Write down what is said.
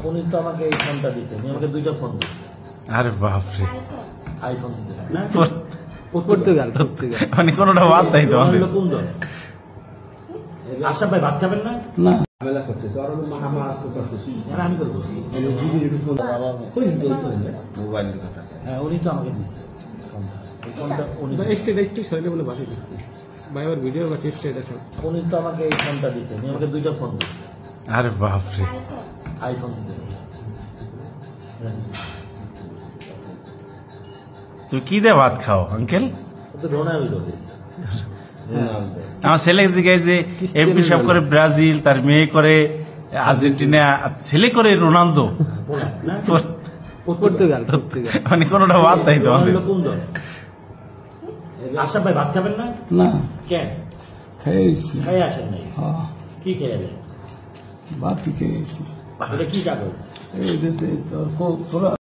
উনি তো আমাকে এই ফোনটা দিতে, উনি আমাকে দুইটা ফোন দিতে। আরে বাপরে, আইফোন দিতে না, পর্তুগাল মানে কোনোটা বাদ নাই তো আমাদের। কোন দল? আশরাফ ভাই ভাত খাবেন না? না ঝামেলা করতেছে, আর মারাত্মক করতেছি। আর আমি করবো মোবাইলের কথা। হ্যাঁ, উনি তো আমাকে দিচ্ছে ফোনটা। এই ফোনটা উনি স্টেট একটু শরীরে বলে বাকি দিচ্ছে ভাই, আমার ভিডিও আছে স্টেট আছে। উনি তো আমাকে এই ফোনটা দিতে, উনি আমাকে দুইটা ফোন দিতে। আরে বাপরে, আইফোন দিতে। তুই কি দিয়ে ভাত খাও আঙ্কেল? ও তো রোনাল্ডো দিয়েছে। আমার ছেলে জিজ্ঞাসা যে এমপি সব করে ব্রাজিল, তার মেয়ে করে আর্জেন্টিনা, আর ছেলে করে রোনালদো। পর্তুগাল মানে কোনোটা বাদ নাই তো আমাদের। কোন দল? আশরাফ ভাই ভাত খাবেন না? না কেন? খেয়েছি, খেয়ে আসেন নাই? হ্যাঁ কি খেয়ে এলেন? বাতি খেয়েছি। এটা কি কাগজ? এই তোরা